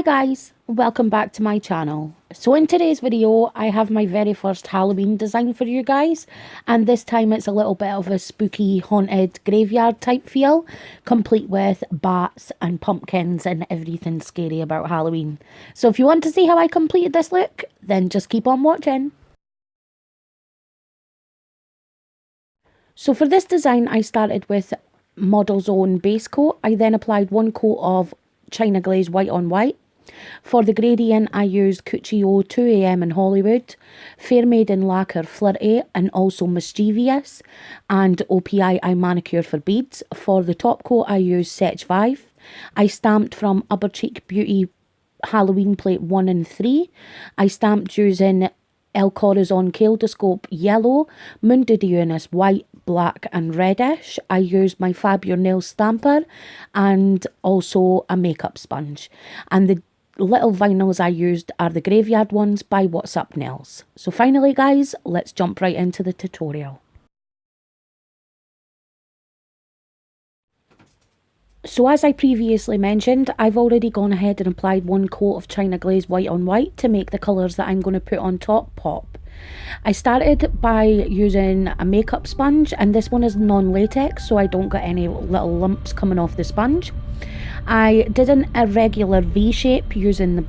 guys, welcome back to my channel. So in today's video I have my very first Halloween design for you guys, and this time it's a little bit of a spooky haunted graveyard type feel, complete with bats and pumpkins and everything scary about Halloween. So if you want to see how I completed this look, then just keep on watching. So for this design I started with Model's Own base coat. I then applied one coat of China Glaze white on white. For the gradient I used Cuccio 2 AM in Hollywood, Fair Maiden Lacquer Flirty and also Mischievous, and Opi I manicure for beads. For the top coat I used Seche Vive. I stamped from Uberchic Beauty Halloween plate 1 and 3. I stamped using El-corazon kaleidoscope yellow, Mundu De Unas white, black and reddish. I used my Fab Your Nails stamper and also a makeup sponge. And the little vinyls I used are the graveyard ones by What's Up Nails. So finally guys, let's jump right into the tutorial. So as I previously mentioned, I've already gone ahead and applied one coat of China Glaze white on white to make the colours that I'm going to put on top pop. I started by using a makeup sponge, and this one is non-latex so I don't get any little lumps coming off the sponge. I did an irregular V shape using the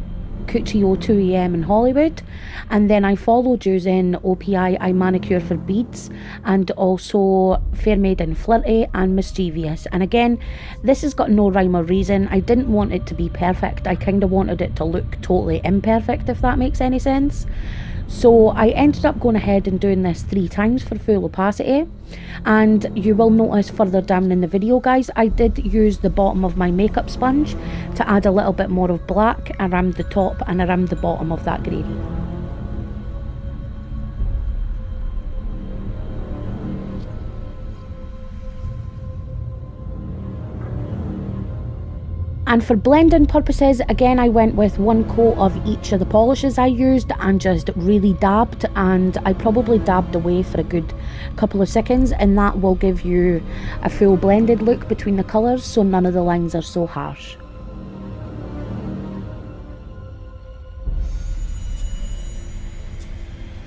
Cuccio 2 AM in Hollywood, and then I followed using Opi I manicure for beads and also Fair Maiden Flirty and Mischievous. And again, this has got no rhyme or reason. I didn't want it to be perfect, I kind of wanted it to look totally imperfect, if that makes any sense. So I ended up going ahead and doing this 3 times for full opacity, and you will notice further down in the video guys, I did use the bottom of my makeup sponge to add a little bit more of black around the top and around the bottom of that gradient. And for blending purposes, again I went with one coat of each of the polishes I used and just really dabbed, and I probably dabbed away for a good couple of seconds, and that will give you a full blended look between the colours so none of the lines are so harsh.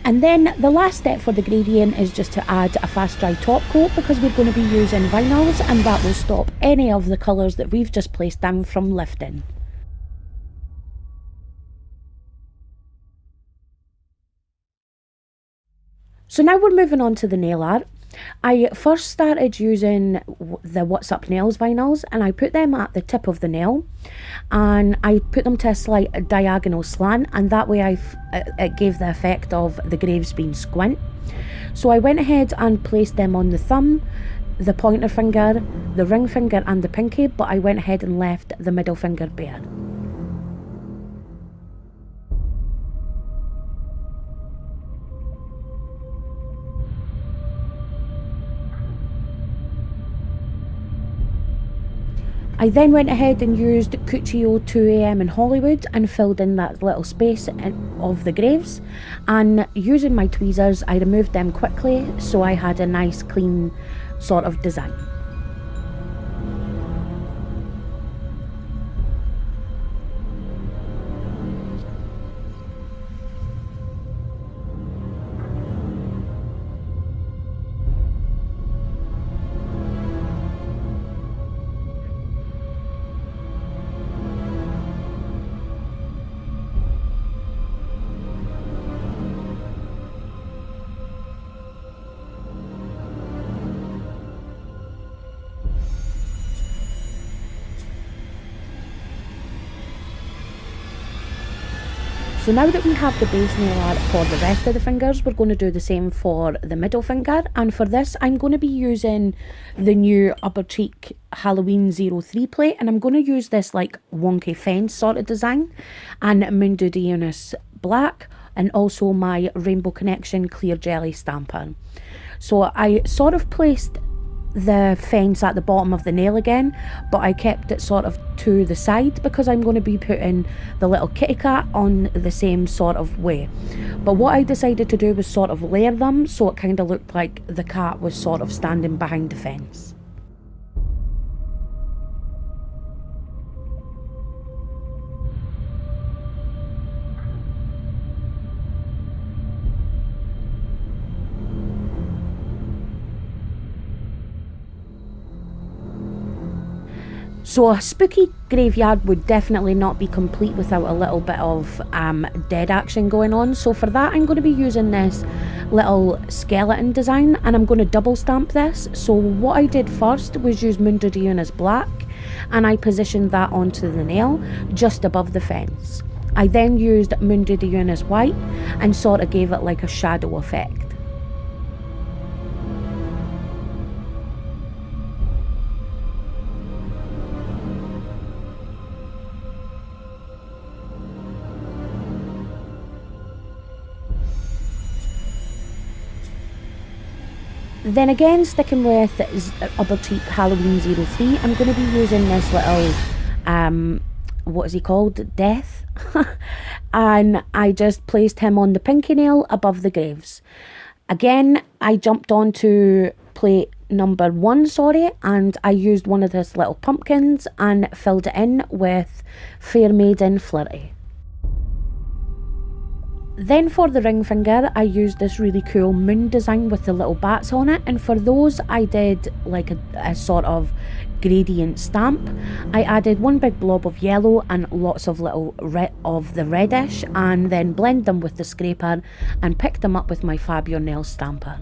And then the last step for the gradient is just to add a fast dry top coat, because we're going to be using vinyls and that will stop any of the colours that we've just placed down from lifting. So now we're moving on to the nail art. I first started using the What's Up Nails vinyls, and I put them at the tip of the nail and I put them to a slight diagonal slant, and that way it gave the effect of the graves being squint. So I went ahead and placed them on the thumb, the pointer finger, the ring finger and the pinky, but I went ahead and left the middle finger bare. I then went ahead and used Cuccio 2 AM in Hollywood and filled in that little space of the graves, and using my tweezers I removed them quickly so I had a nice clean sort of design. So now that we have the base nail art for the rest of the fingers, we're going to do the same for the middle finger, and for this I'm going to be using the new Uberchic Halloween 03 plate, and I'm going to use this like wonky fence sort of design, and Mundu De Unas black, and also my Rainbow Connection clear jelly stamper. So I sort of placed the fence at the bottom of the nail again, but I kept it sort of to the side because I'm going to be putting the little kitty cat on the same sort of way. But what I decided to do was sort of layer them so it kind of looked like the cat was sort of standing behind the fence. So a spooky graveyard would definitely not be complete without a little bit of dead action going on. So for that, I'm going to be using this little skeleton design, and I'm going to double stamp this. So what I did first was use Mundu De Unas black, and I positioned that onto the nail just above the fence. I then used Mundu De Unas white and sort of gave it like a shadow effect. Then again, sticking with Uberchic Halloween 03, I'm going to be using this little, what is he called? Death. And I just placed him on the pinky nail above the graves. Again, I jumped on to plate number 1, and I used one of this little pumpkins and filled it in with Fair Maiden Flirty. Then for the ring finger, I used this really cool moon design with the little bats on it, and for those I did like a sort of gradient stamp. I added one big blob of yellow and lots of little of the reddish, and then blend them with the scraper and picked them up with my Fab Your Nails stamper.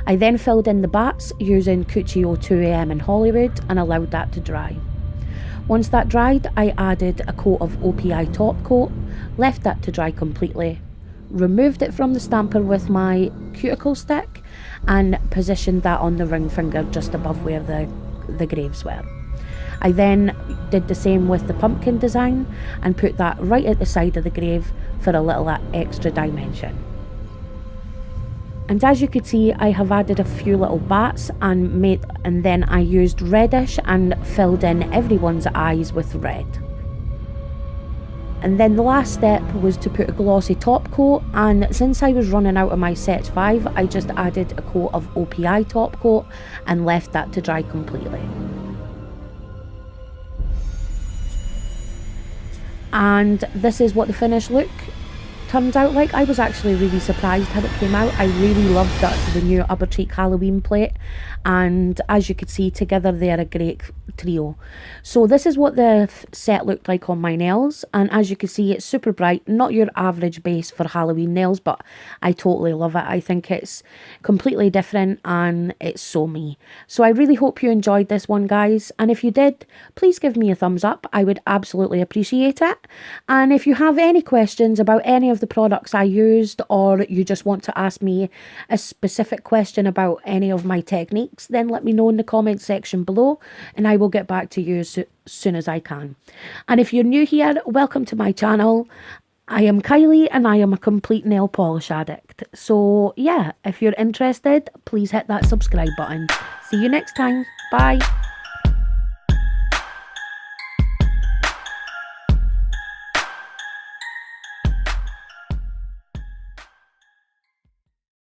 I then filled in the bats using Cuccio 2am in Hollywood and allowed that to dry. Once that dried, I added a coat of Opi I Topcoat, left that to dry completely, removed it from the stamper with my cuticle stick and positioned that on the ring finger just above where the graves were. I then did the same with the pumpkin design and put that right at the side of the grave for a little extra dimension. And as you could see, I have added a few little bats and then I used reddish and filled in everyone's eyes with red. And then the last step was to put a glossy top coat, and since I was running out of my Seche 5, I just added a coat of Opi I top coat and left that to dry completely. And this is what the finished look turns out like. I was actually really surprised how it came out. I really loved the new Uberchic Halloween plate, and as you could see, together they're a great trio. So this is what the set looked like on my nails, and as you can see, it's super bright, not your average base for Halloween nails, but I totally love it. I think it's completely different and it's so me. So I really hope you enjoyed this one, guys, and if you did, please give me a thumbs up. I would absolutely appreciate it. And if you have any questions about any of the products I used, or you just want to ask me a specific question about any of my techniques, then let me know in the comment section below and I will get back to you as soon as I can. And if you're new here, welcome to my channel. I am Kylie and I am a complete nail polish addict. So yeah, if you're interested, please hit that subscribe button. See you next time. Bye.